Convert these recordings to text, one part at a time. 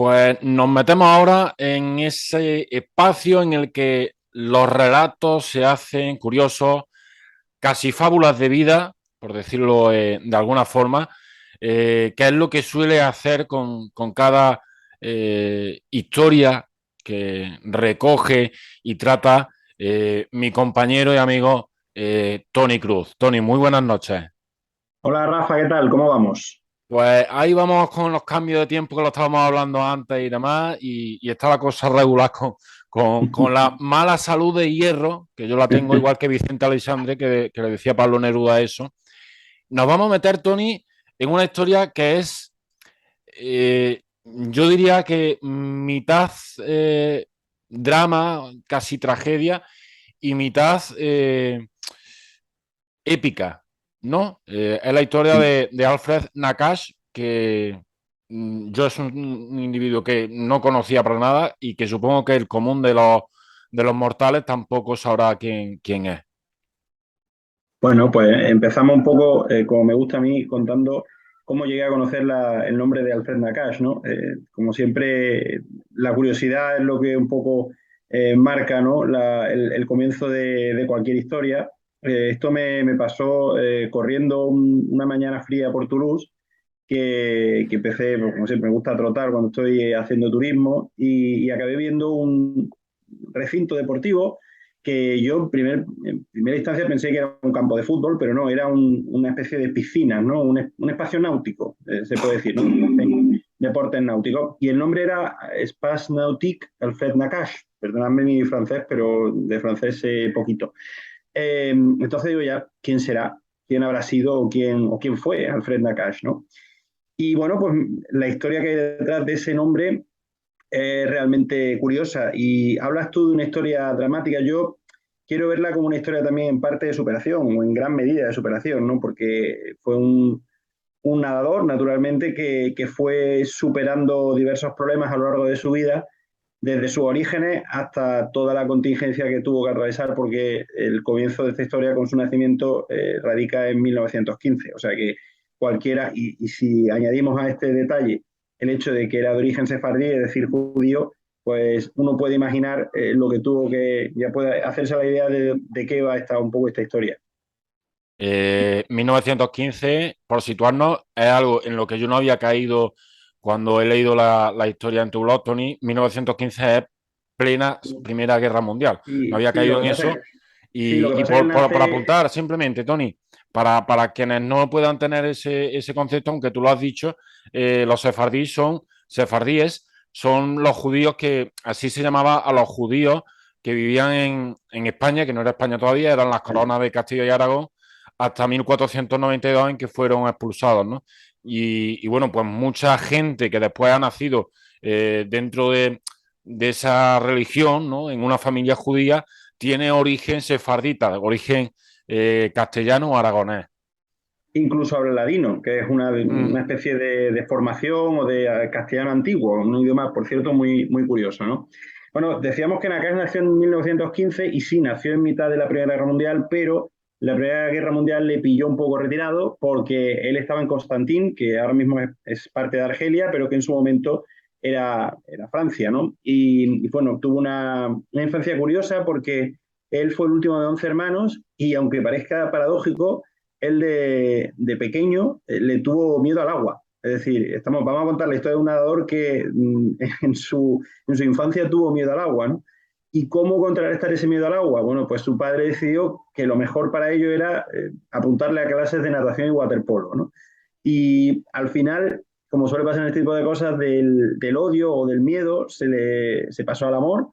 Pues nos metemos ahora en ese espacio en el que los relatos se hacen curiosos, casi fábulas de vida, por decirlo de alguna forma, que es lo que suele hacer con cada historia que recoge y trata mi compañero y amigo Tony Cruz. Tony, muy buenas noches. Hola Rafa, ¿qué tal? ¿Cómo vamos? Pues ahí vamos con los cambios de tiempo que lo estábamos hablando antes y demás, y está la cosa regular con la mala salud de hierro, que yo la tengo igual que Vicente Aleixandre, que le decía Pablo Neruda eso. Nos vamos a meter, Tony, en una historia que es, yo diría que mitad drama, casi tragedia, y mitad épica, ¿no? Es la historia Sí. de Alfred Nakash, que yo es un individuo que no conocía para nada y que supongo que el común de los mortales tampoco sabrá quién es. Bueno, pues empezamos un poco, como me gusta a mí, contando cómo llegué a conocer el nombre de Alfred Nakash, ¿no? Como siempre, la curiosidad es lo que un poco marca, ¿no? El comienzo de cualquier historia. Esto me pasó corriendo una mañana fría por Toulouse, que empecé, pues, como siempre, me gusta trotar cuando estoy haciendo turismo y acabé viendo un recinto deportivo que yo en primera instancia pensé que era un campo de fútbol, pero no, era una especie de piscina, ¿no? Un espacio náutico, se puede decir, ¿no? Deportes náuticos. Y el nombre era Espace Nautique Alfred Nakash. Perdonadme mi francés, pero de francés poquito. Entonces digo ya, ¿quién será? ¿Quién habrá sido o quién fue Alfred Nakash, ¿no? Y bueno, pues la historia que hay detrás de ese nombre es realmente curiosa. Y hablas tú de una historia dramática. Yo quiero verla como una historia también en parte de superación, o en gran medida de superación, ¿no? Porque fue un nadador, naturalmente, que fue superando diversos problemas a lo largo de su vida, desde sus orígenes hasta toda la contingencia que tuvo que atravesar, porque el comienzo de esta historia con su nacimiento radica en 1915. O sea que cualquiera, y si añadimos a este detalle el hecho de que era de origen sefardí, es decir, judío, pues uno puede imaginar lo que tuvo que, ya puede hacerse la idea de qué va a estar un poco esta historia. 1915, por situarnos, es algo en lo que yo no había caído cuando he leído la historia en tu blog, Tony. 1915 es plena Primera Guerra Mundial. No Sí, había sí, lo caído que en pasa es eso. que, sí, lo que Y pasa es que él por nace. apuntar, simplemente, Tony, para quienes no puedan tener ese concepto, aunque tú lo has dicho, los sefardíes son los judíos que, así se llamaba a los judíos que vivían en España, que no era España todavía, eran las coronas de Castilla y Aragón, hasta 1492 en que fueron expulsados, ¿no? Y bueno, pues mucha gente que después ha nacido dentro de esa religión, ¿no? En una familia judía, tiene origen sefardita, origen castellano o aragonés. Incluso habla ladino, que es Mm. una especie de formación o de castellano antiguo, un idioma, por cierto, muy curioso, ¿no? Bueno, decíamos que Nakash nació en 1915 y sí, nació en mitad de la Primera Guerra Mundial, pero la Primera Guerra Mundial le pilló un poco retirado porque él estaba en Constantín, que ahora mismo es parte de Argelia, pero que en su momento era Francia, ¿no? Y bueno, tuvo una infancia curiosa porque él fue el último de 11 hermanos y aunque parezca paradójico, él de pequeño le tuvo miedo al agua. Es decir, vamos a contar la historia de un nadador que en su infancia tuvo miedo al agua, ¿no? ¿Y cómo contrarrestar ese miedo al agua? Bueno, pues su padre decidió que lo mejor para ello era apuntarle a clases de natación y waterpolo, ¿no? Y al final, como suele pasar en este tipo de cosas, del odio o del miedo se pasó al amor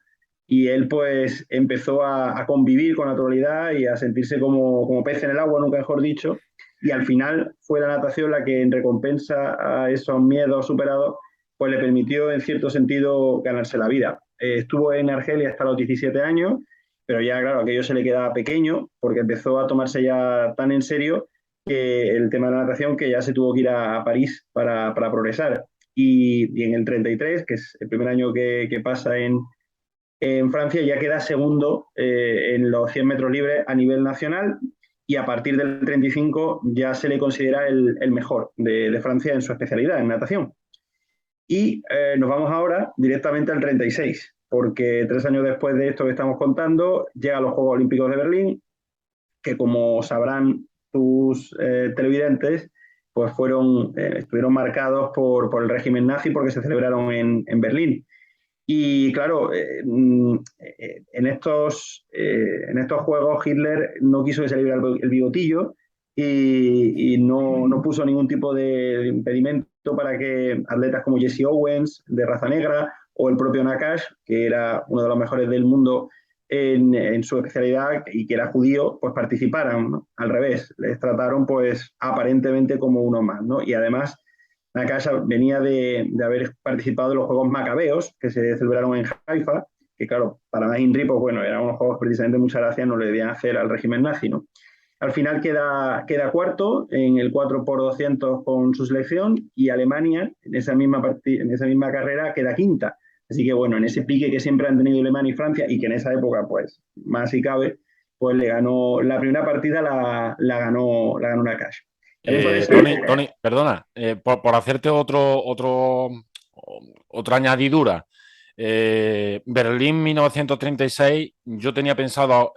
y él pues empezó a convivir con la naturalidad y a sentirse como pez en el agua, nunca mejor dicho, y al final fue la natación la que en recompensa a esos miedos superados, pues le permitió en cierto sentido ganarse la vida. Estuvo en Argelia hasta los 17 años, pero ya claro, aquello se le quedaba pequeño porque empezó a tomarse ya tan en serio que el tema de la natación que ya se tuvo que ir a París para progresar. Y en el 33, que es el primer año que pasa en Francia, ya queda segundo en los 100 metros libres a nivel nacional y a partir del 35 ya se le considera el mejor de Francia en su especialidad, en natación. Y nos vamos ahora directamente al 36, porque 3 años después de esto que estamos contando, llegan los Juegos Olímpicos de Berlín, que como sabrán tus televidentes, pues estuvieron marcados por el régimen nazi porque se celebraron en Berlín. Y claro, en estos juegos Hitler no quiso que se librara el bigotillo y no puso ningún tipo de impedimento para que atletas como Jesse Owens, de raza negra, o el propio Nakash, que era uno de los mejores del mundo en su especialidad y que era judío, pues participaran, ¿no? Al revés, les trataron pues aparentemente como uno más, ¿no? Y además Nakasha venía de haber participado en los Juegos Macabeos, que se celebraron en Haifa, que claro, para más Inri, pues bueno, eran unos juegos precisamente muchas gracias no le debían hacer al régimen nazi, ¿no? Al final queda cuarto en el 4x200 con su selección y Alemania en esa misma carrera queda quinta. Así que bueno, en ese pique que siempre han tenido Alemania y Francia y que en esa época pues más si cabe, pues le ganó la primera partida la ganó Nakasha. También por esa Tony, época, Tony, perdona, por hacerte otra añadidura. Berlín 1936, yo tenía pensado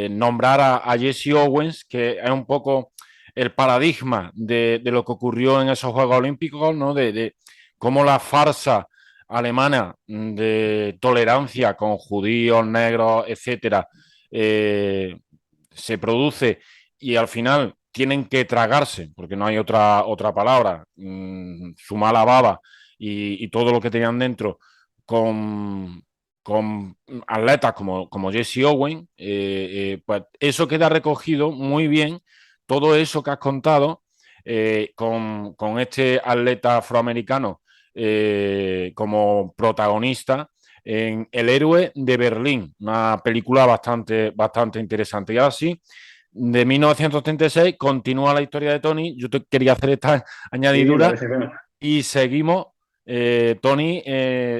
nombrar a Jesse Owens, que es un poco el paradigma de lo que ocurrió en esos Juegos Olímpicos, ¿no? De cómo la farsa alemana de tolerancia con judíos, negros, etcétera, se produce y al final tienen que tragarse, porque no hay otra palabra, su mala baba y todo lo que tenían dentro con atletas como Jesse Owen, pues eso queda recogido muy bien, todo eso que has contado con este atleta afroamericano como protagonista en El héroe de Berlín, una película bastante interesante. Y ahora sí, de 1936 continúa la historia de Tony. Yo te quería hacer esta sí, me añadidura parece bueno. y seguimos, Tony,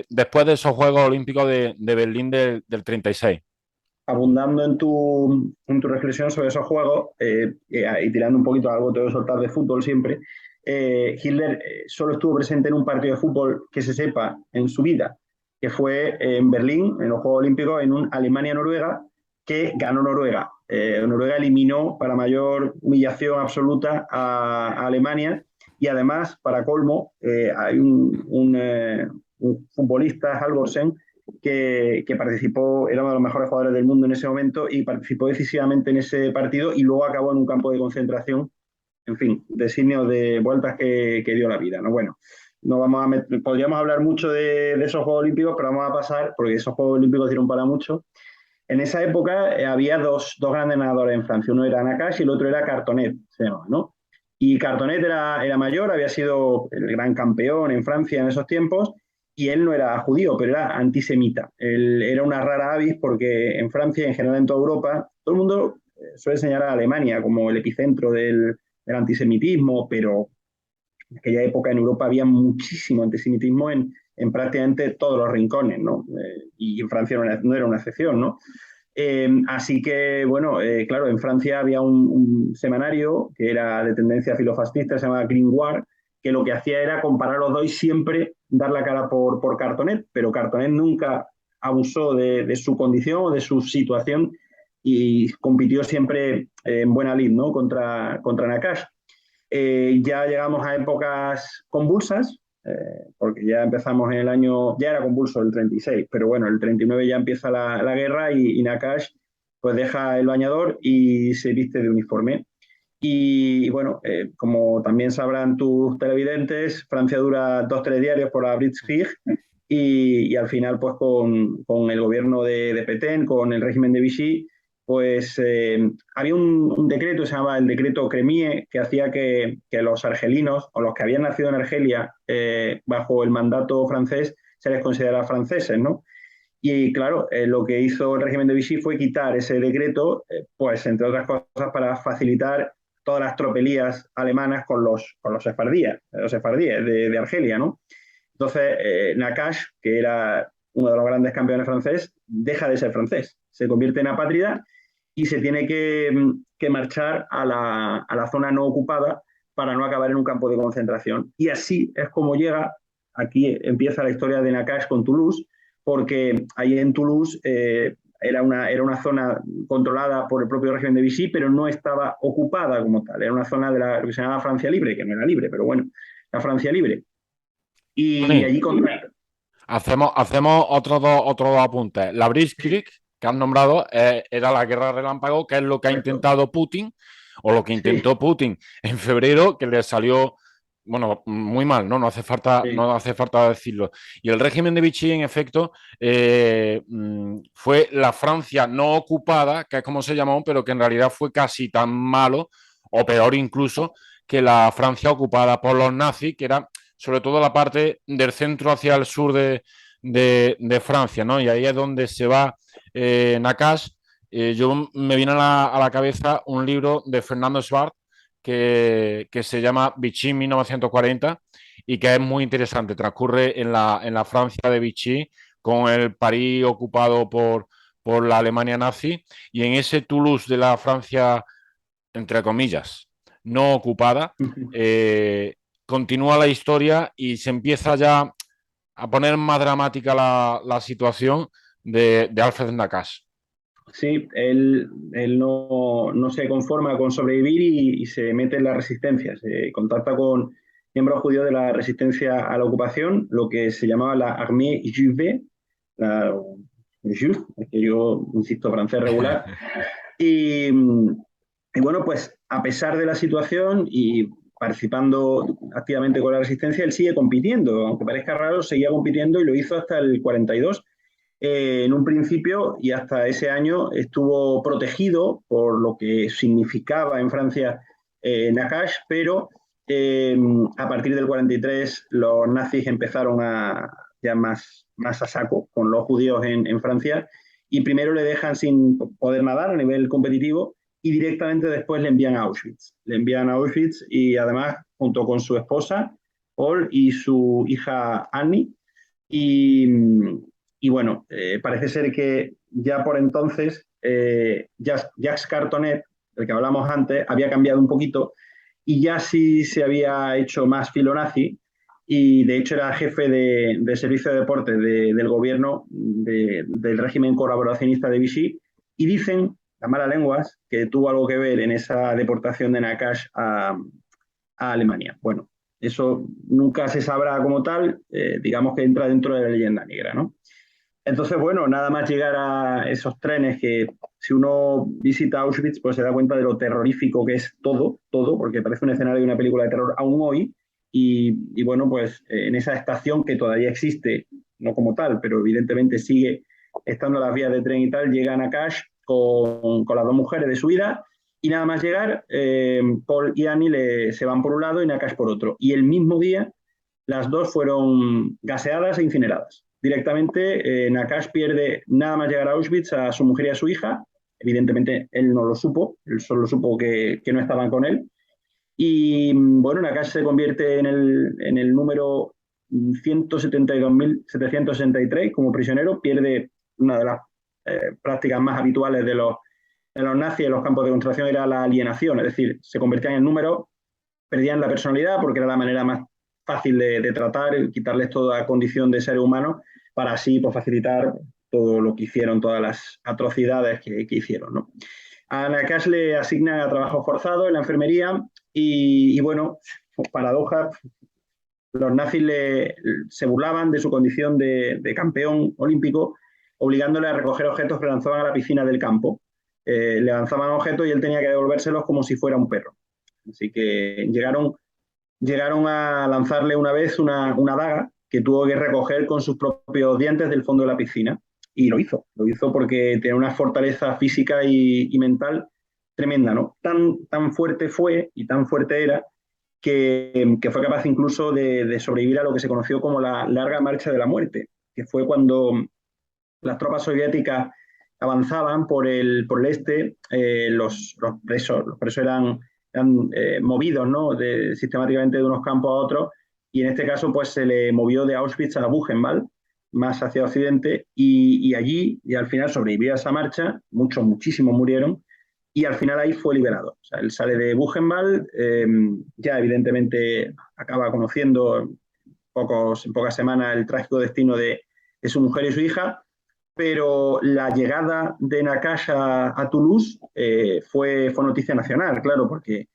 después de esos Juegos Olímpicos de Berlín del 36. Abundando en tu reflexión sobre esos juegos y tirando un poquito algo, te voy a soltar de fútbol siempre, Hitler solo estuvo presente en un partido de fútbol que se sepa en su vida, que fue en Berlín, en los Juegos Olímpicos, en un Alemania-Noruega, que ganó Noruega. Noruega eliminó para mayor humillación absoluta a Alemania y además, para colmo, hay un futbolista, Halvorsen, que participó, era uno de los mejores jugadores del mundo en ese momento y participó decisivamente en ese partido y luego acabó en un campo de concentración, en fin, designios de vueltas que dio la vida, ¿no? Bueno, no vamos podríamos hablar mucho de esos Juegos Olímpicos, pero vamos a pasar, porque esos Juegos Olímpicos dieron para mucho. En esa época había dos grandes nadadores en Francia, uno era Nakash y el otro era Cartonet, se llamaba, ¿no? Y Cartonet era mayor, había sido el gran campeón en Francia en esos tiempos, y él no era judío, pero era antisemita. Él era una rara avis porque en Francia y en general en toda Europa, todo el mundo suele señalar a Alemania como el epicentro del antisemitismo, pero en aquella época en Europa había muchísimo antisemitismo en prácticamente todos los rincones, ¿no? Y en Francia no era una excepción, ¿no? Así que, bueno, claro, en Francia había un semanario que era de tendencia filofascista, se llamaba Gringoire, que lo que hacía era comparar los dos y siempre dar la cara por Cartonet, pero Cartonet nunca abusó de su condición o de su situación y compitió siempre en buena lid, ¿no? Contra Nakash. Ya llegamos a épocas convulsas, porque ya empezamos en el año, ya era convulso el 36, pero bueno, el 39 ya empieza la guerra y Nakash pues deja el bañador y se viste de uniforme. Y bueno, como también sabrán tus televidentes, Francia dura 2 telediarios por la Blitzkrieg y al final pues con el gobierno de Petén, con el régimen de Vichy, pues había un decreto, se llamaba el decreto Cremie, que hacía que los argelinos o los que habían nacido en Argelia bajo el mandato francés se les considerara franceses, ¿no? Y claro, lo que hizo el régimen de Vichy fue quitar ese decreto, pues entre otras cosas para facilitar todas las tropelías alemanas con los sefardíes de Argelia, ¿no? Entonces, Nakash, que era uno de los grandes campeones francés, deja de ser francés, se convierte en apátrida y se tiene que marchar a la zona no ocupada para no acabar en un campo de concentración. Y así es como llega aquí empieza la historia de Nakash con Toulouse, porque ahí en Toulouse era una zona controlada por el propio régimen de Vichy, pero no estaba ocupada como tal. Era una zona de lo que se llamaba Francia Libre, que no era libre, pero bueno, la Francia Libre. Y Tony, allí hacemos otros dos apuntes. La Blitzkrieg, que han nombrado, era la guerra relámpago, que es lo que ha correcto. intentado Putin, o lo que Sí, intentó Putin en febrero, que le salió, bueno, muy mal, ¿no? sí. No hace falta decirlo. Y el régimen de Vichy, en efecto, fue la Francia no ocupada, que es como se llamó, pero que en realidad fue casi tan malo, o peor incluso, que la Francia ocupada por los nazis, que era sobre todo la parte del centro hacia el sur de Francia, ¿no? Y ahí es donde se va Nakash. Yo me viene a la cabeza un libro de Fernando Schwartz que se llama Vichy 1940 y que es muy interesante. Transcurre en la Francia de Vichy con el París ocupado por la Alemania nazi y en ese Toulouse de la Francia, entre comillas, no ocupada, eh, continúa la historia y se empieza ya a poner más dramática la situación de Alfred Nakash. Sí, él no se conforma con sobrevivir y se mete en la resistencia. Se contacta con miembros judíos de la resistencia a la ocupación, lo que se llamaba la Armée Juive, la Juif, es que yo insisto, francés regular. Y, y bueno, pues a pesar de la situación y participando activamente con la resistencia, él sigue compitiendo. Aunque parezca raro, seguía compitiendo y lo hizo hasta el 42. En un principio y hasta ese año estuvo protegido por lo que significaba en Francia Nakash, pero a partir del 43 los nazis empezaron a ya más a saco con los judíos en Francia y primero le dejan sin poder nadar a nivel competitivo y directamente después le envían a Auschwitz. Le envían a Auschwitz y además junto con su esposa Paul y su hija Annie y, y bueno, parece ser que ya por entonces Jacques Cartonet, del que hablamos antes, había cambiado un poquito y ya sí se había hecho más filonazi y de hecho era jefe de servicio de deporte del gobierno del régimen colaboracionista de Vichy y dicen, las malas lenguas, que tuvo algo que ver en esa deportación de Nakash a Alemania. Bueno, eso nunca se sabrá como tal, digamos que entra dentro de la leyenda negra, ¿no? Entonces, bueno, nada más llegar a esos trenes que si uno visita Auschwitz, pues se da cuenta de lo terrorífico que es todo, porque parece un escenario de una película de terror aún hoy. Y bueno, pues en esa estación que todavía existe, no como tal, pero evidentemente sigue estando las vías de tren y tal, llegan a Cash con las dos mujeres de su vida y nada más llegar, Paul y Annie se van por un lado y Nakash por otro. Y el mismo día, las dos fueron gaseadas e incineradas. Directamente, Nakash pierde nada más llegar a Auschwitz a su mujer y a su hija. Evidentemente, él no lo supo, él solo supo que no estaban con él. Y bueno, Nakash se convierte en el número 172.763 como prisionero, pierde una de las prácticas más habituales de los nazis en los campos de concentración era la alienación, es decir, se convertían en números, perdían la personalidad porque era la manera más fácil de tratar, quitarles toda condición de ser humano para así pues, facilitar todo lo que hicieron, todas las atrocidades que hicieron. ¿No? A Nakash le asignan a trabajo forzado en la enfermería y bueno, paradoja, los nazis se burlaban de su condición de campeón olímpico, obligándole a recoger objetos que lanzaban a la piscina del campo. Le lanzaban objetos y él tenía que devolvérselos como si fuera un perro. Así que llegaron a lanzarle una vez una daga que tuvo que recoger con sus propios dientes del fondo de la piscina. Y lo hizo porque tenía una fortaleza física y mental tremenda, ¿no? Tan fuerte fue y tan fuerte era que fue capaz incluso de sobrevivir a lo que se conoció como la larga marcha de la muerte, que fue cuando las tropas soviéticas avanzaban por el este, los presos eran movidos ¿no? Sistemáticamente de unos campos a otros, y en este caso pues se le movió de Auschwitz a Buchenwald, más hacia occidente, y allí, y al final sobrevivió a esa marcha, muchísimos murieron, y al final ahí fue liberado. O sea, él sale de Buchenwald, ya evidentemente acaba conociendo en pocas semanas el trágico destino de su mujer y su hija, pero la llegada de Nakash a Toulouse fue noticia nacional, claro, porque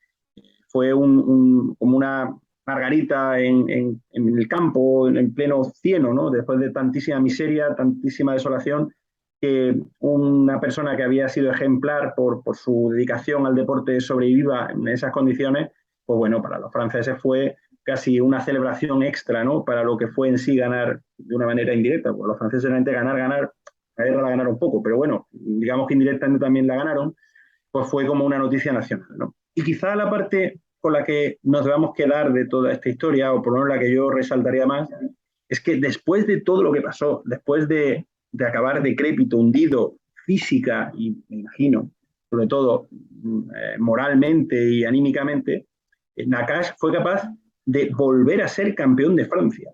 fue como una margarita en el campo, en pleno cieno, ¿no? Después de tantísima miseria, tantísima desolación, que una persona que había sido ejemplar por su dedicación al deporte sobreviva en esas condiciones, pues bueno, para los franceses fue casi una celebración extra, ¿no? Para lo que fue en sí ganar de una manera indirecta. Pues los franceses realmente ganar, la guerra la ganaron poco, pero bueno, digamos que indirectamente también la ganaron, pues fue como una noticia nacional, ¿no? Y quizá la parte con la que nos debamos quedar de toda esta historia, o por lo menos la que yo resaltaría más, es que después de todo lo que pasó, después de acabar decrépito, hundido, física y, me imagino, sobre todo moralmente y anímicamente, Nakash fue capaz de volver a ser campeón de Francia.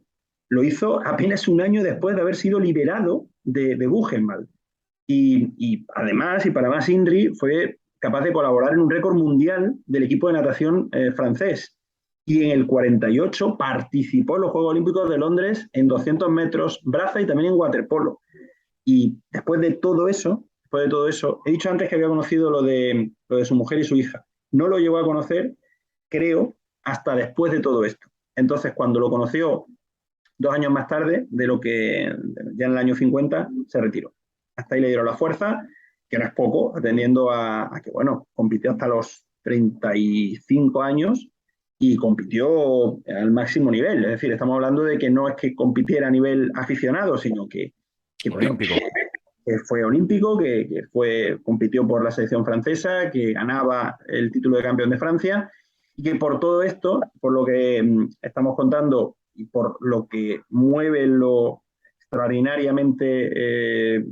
Lo hizo apenas un año después de haber sido liberado de Buchenwald. Y además, y para más Indri, fue capaz de colaborar en un récord mundial del equipo de natación francés. Y en el 48 participó en los Juegos Olímpicos de Londres en 200 metros braza y también en waterpolo. Y después de todo eso, he dicho antes que había conocido lo de su mujer y su hija. No lo llegó a conocer, creo, hasta después de todo esto. Entonces, cuando lo conoció 2 años más tarde, de lo que ya en el año 50 se retiró. Hasta ahí le dieron la fuerza, que no es poco, atendiendo a que, bueno, compitió hasta los 35 años y compitió al máximo nivel. Es decir, estamos hablando de que no es que compitiera a nivel aficionado, sino que bueno, Olímpico. que fue olímpico, compitió por la selección francesa, que ganaba el título de campeón de Francia y que por todo esto, por lo que estamos contando y por lo que mueve lo extraordinariamente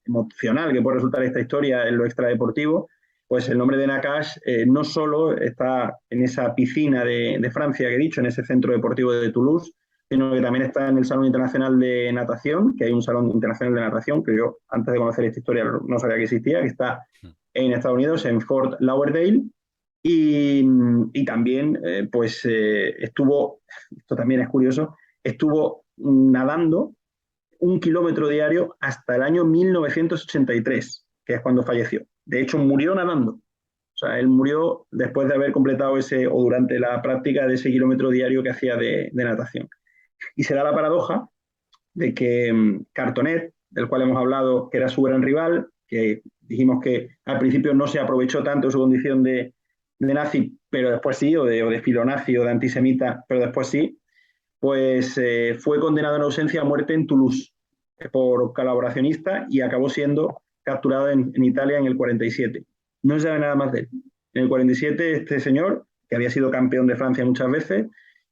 emocional que puede resultar esta historia en lo extradeportivo, pues el nombre de Nakash no solo está en esa piscina de Francia que he dicho, en ese centro deportivo de Toulouse, sino que también está en el Salón Internacional de Natación, que hay un Salón Internacional de Natación, que yo antes de conocer esta historia no sabía que existía, que está en Estados Unidos, en Fort Lauderdale, y también estuvo, esto también es curioso, estuvo nadando 1 kilómetro diario hasta el año 1983, que es cuando falleció. De hecho, murió nadando. O sea, él murió después de haber completado o durante la práctica de ese kilómetro diario que hacía de natación. Y se da la paradoja de que Cartonet, del cual hemos hablado, que era su gran rival, que dijimos que al principio no se aprovechó tanto su condición de nazi, pero después sí, o de filonazi o de antisemita, pero después sí, pues fue condenado en ausencia a muerte en Toulouse por colaboracionista y acabó siendo capturado en Italia en el 47. No se sabe nada más de él. En el 47 este señor, que había sido campeón de Francia muchas veces,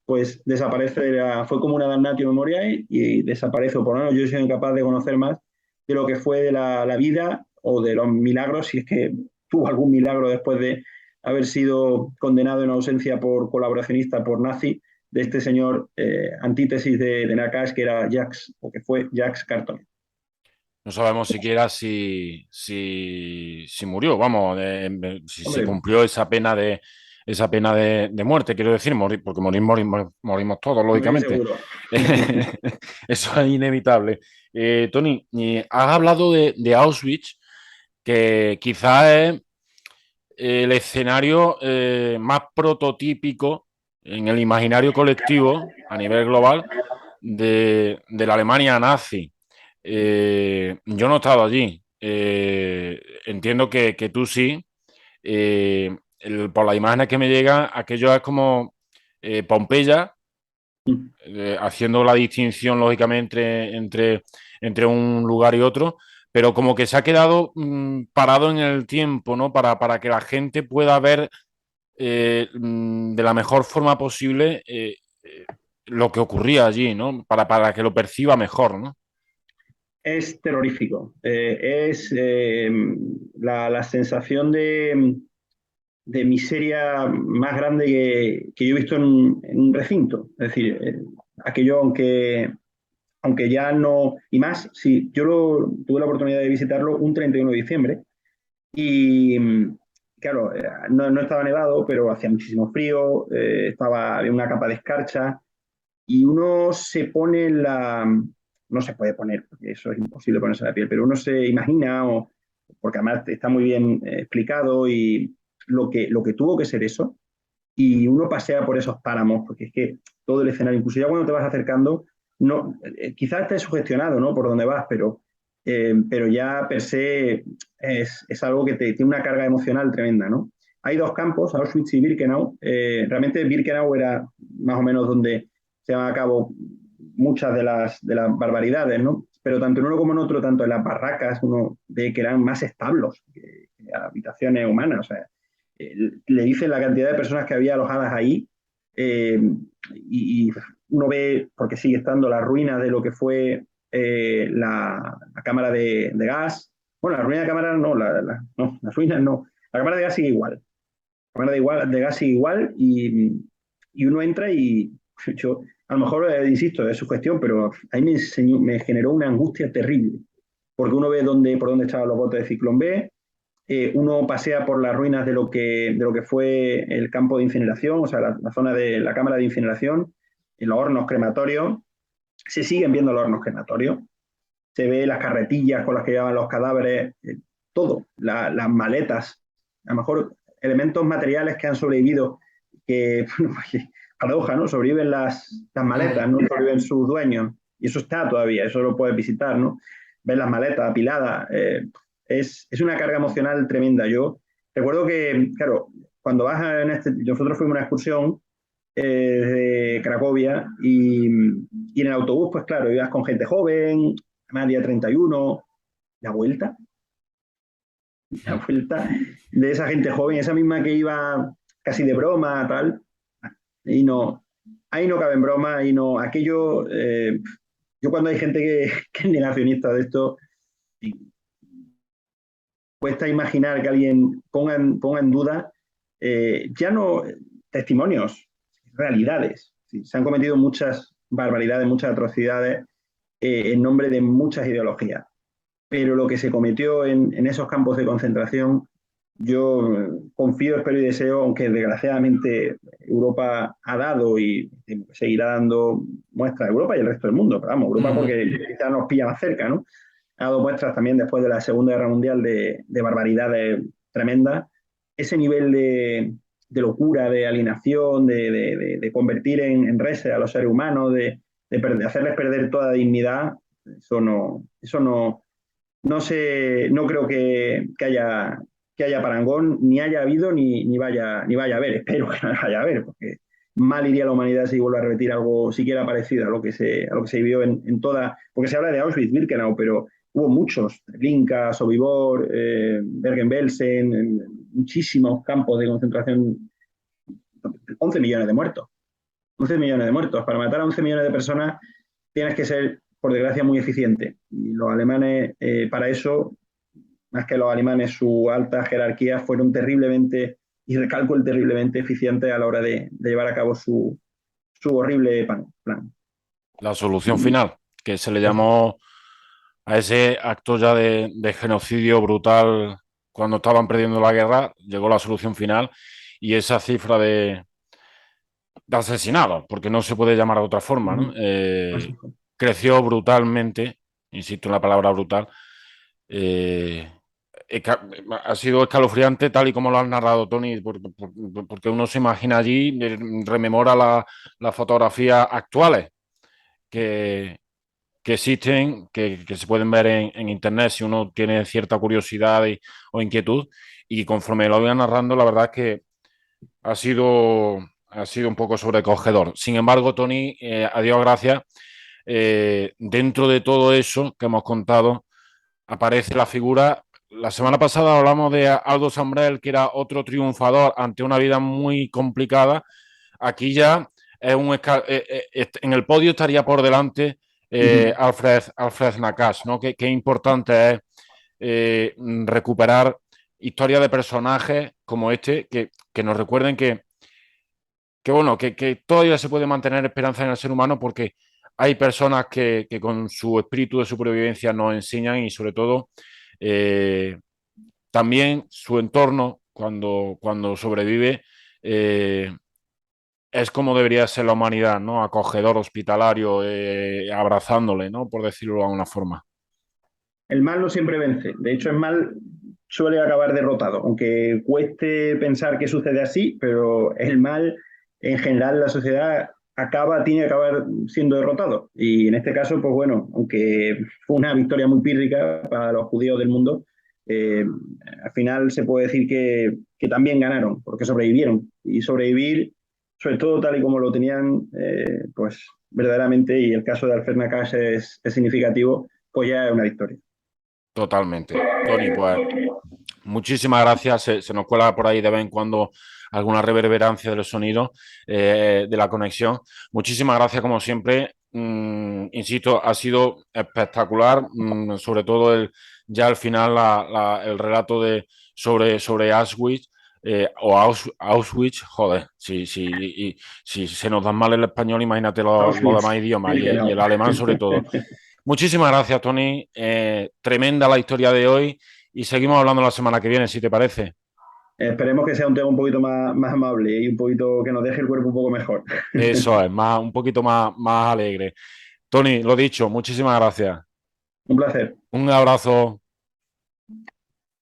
pues desaparece, fue como una damnatio memoriae y desaparece, o por lo menos yo soy incapaz de conocer más de lo que fue de la vida o de los milagros, si es que tuvo algún milagro después de haber sido condenado en ausencia por colaboracionista, por nazi, de este señor antítesis de Nakash, que era Jacques, o que fue Jacques Carton. No sabemos siquiera si murió, vamos, si se Hombre, cumplió esa pena de muerte, quiero decir, morir, porque morimos todos, morir lógicamente. seguro. Eso es inevitable. Tony, has hablado de Auschwitz, que quizás es el escenario más prototípico en el imaginario colectivo a nivel global de la Alemania nazi. Yo no he estado allí. Entiendo que tú sí. Por las imágenes que me llegan, aquello es como Pompeya, haciendo la distinción, lógicamente, entre un lugar y otro, pero como que se ha quedado parado en el tiempo, ¿no? Para que la gente pueda ver de la mejor forma posible lo que ocurría allí, ¿no? Para que lo perciba mejor, ¿no? Es terrorífico. Es la sensación de miseria más grande que yo he visto en un recinto. Es decir, aquello, aunque ya no. Y más, sí, tuve la oportunidad de visitarlo un 31 de diciembre y. Claro, no estaba nevado, pero hacía muchísimo frío, había una capa de escarcha y uno se pone no se puede poner, porque eso es imposible ponerse la piel, pero uno se imagina, porque además está muy bien explicado, y lo que tuvo que ser eso, y uno pasea por esos páramos, porque es que todo el escenario, incluso ya cuando te vas acercando, no, quizás estés sugestionado, ¿no? Por donde vas, pero ya per se es algo que tiene una carga emocional tremenda, ¿no? Hay dos campos, Auschwitz y Birkenau. Realmente Birkenau era más o menos donde se van a cabo muchas de las barbaridades, ¿no? Pero tanto en uno como en otro, tanto en las barracas, uno ve que eran más establos que habitaciones humanas. O sea, le dicen la cantidad de personas que había alojadas ahí, eh, y uno ve, porque sigue estando las ruinas de lo que fue la cámara de gas. Bueno, la ruina de cámara no, no, las ruinas no. La cámara de gas sigue igual. La cámara de gas sigue igual, y uno entra y yo, a lo mejor, insisto, es su gestión, pero ahí me generó una angustia terrible, porque uno ve por dónde estaban los botes de Ciclón B. Uno pasea por las ruinas de lo que fue el campo de incineración, o sea, la zona de la cámara de incineración, y los hornos crematorios. Se siguen viendo los hornos crematorios, se ve las carretillas con las que llevaban los cadáveres, todo, las maletas, a lo mejor elementos materiales que han sobrevivido, que, bueno, paradoja, ¿no? Sobreviven las maletas, no sobreviven sus dueños, y eso está todavía, eso lo puedes visitar, ¿no? Ves las maletas apiladas, es una carga emocional tremenda. Yo recuerdo que, claro, cuando vas nosotros fuimos a una excursión de Cracovia, y en el autobús, pues claro, ibas con gente joven, además día 31, la vuelta, la vuelta de esa gente joven, esa misma que iba casi de broma, tal, y no, ahí no cabe en broma, ahí no, aquello, yo cuando hay gente que es negacionista de esto, cuesta imaginar que alguien ponga en duda, ya no testimonios, realidades. Sí, se han cometido muchas barbaridades, muchas atrocidades, en nombre de muchas ideologías. Pero lo que se cometió en esos campos de concentración, yo confío, espero y deseo, aunque desgraciadamente Europa ha dado y seguirá dando muestras, Europa y el resto del mundo, pero vamos, Europa porque quizás nos pilla más cerca, ¿no? Ha dado muestras también después de la Segunda Guerra Mundial de barbaridades tremendas. Ese nivel de locura, de alienación, de convertir en reses a los seres humanos, hacerles perder toda dignidad, eso no sé, no creo que haya parangón, ni haya habido, ni vaya a haber. Espero que no vaya a haber, porque mal iría la humanidad si vuelve a repetir algo siquiera parecido a lo que se vivió en toda. Porque se habla de Auschwitz, Birkenau, pero hubo muchos: Treblinka, Sobibor, Bergen-Belsen, muchísimos campos de concentración. 11 millones de muertos. 11 millones de muertos. Para matar a 11 millones de personas tienes que ser, por desgracia, muy eficiente. Y los alemanes, para eso, más que los alemanes, su alta jerarquía, fueron terriblemente, y recalco el terriblemente, eficientes a la hora de llevar a cabo su horrible plan. La solución final, que se le llamó a ese acto ya de genocidio brutal cuando estaban perdiendo la guerra, llegó la solución final y esa cifra de asesinados, porque no se puede llamar de otra forma, ¿no? Creció brutalmente, insisto en la palabra brutal. eh, Ha sido escalofriante tal y como lo has narrado, Tony, porque uno se imagina allí, rememora las fotografías actuales que, que existen, que se pueden ver en internet si uno tiene cierta curiosidad o inquietud. Y conforme lo voy narrando, la verdad es que ha sido, ha sido un poco sobrecogedor. Sin embargo, Tony, a Dios gracias, dentro de todo eso que hemos contado, aparece la figura. La semana pasada hablamos de Aldo Sambrel, que era otro triunfador ante una vida muy complicada. Aquí ya es en el podio estaría por delante Alfred Nakash, ¿no? Qué importante es recuperar historias de personajes como este que nos recuerden bueno, que todavía se puede mantener esperanza en el ser humano porque hay personas que con su espíritu de supervivencia nos enseñan y sobre todo eh, también su entorno cuando sobrevive es como debería ser la humanidad, ¿no? Acogedor, hospitalario, abrazándole, ¿no? Por decirlo de alguna forma. El mal no siempre vence. De hecho, el mal suele acabar derrotado, aunque cueste pensar que sucede así, pero el mal, en general, la sociedad tiene que acabar siendo derrotado. Y en este caso, pues bueno, aunque fue una victoria muy pírrica para los judíos del mundo, eh, al final se puede decir que también ganaron, porque sobrevivieron. Y sobrevivir, sobre todo tal y como lo tenían, pues verdaderamente, y el caso de Alfer Nakash es significativo, pues ya es una victoria. Totalmente. Tony, pues muchísimas gracias. Se nos cuela por ahí de vez en cuando alguna reverberancia del sonido de la conexión. Muchísimas gracias, como siempre. Insisto, ha sido espectacular, sobre todo ya al final el relato sobre Auschwitz. Auschwitz, joder, si se nos dan mal el español, imagínate los demás Auschwitz, idiomas y Birkenau. el alemán sobre todo. Muchísimas gracias, Tony. Tremenda la historia de hoy y seguimos hablando la semana que viene, si te parece. Esperemos que sea un tema un poquito más amable y un poquito que nos deje el cuerpo un poco mejor. Eso es, un poquito más alegre. Tony, lo dicho, muchísimas gracias. Un placer. Un abrazo.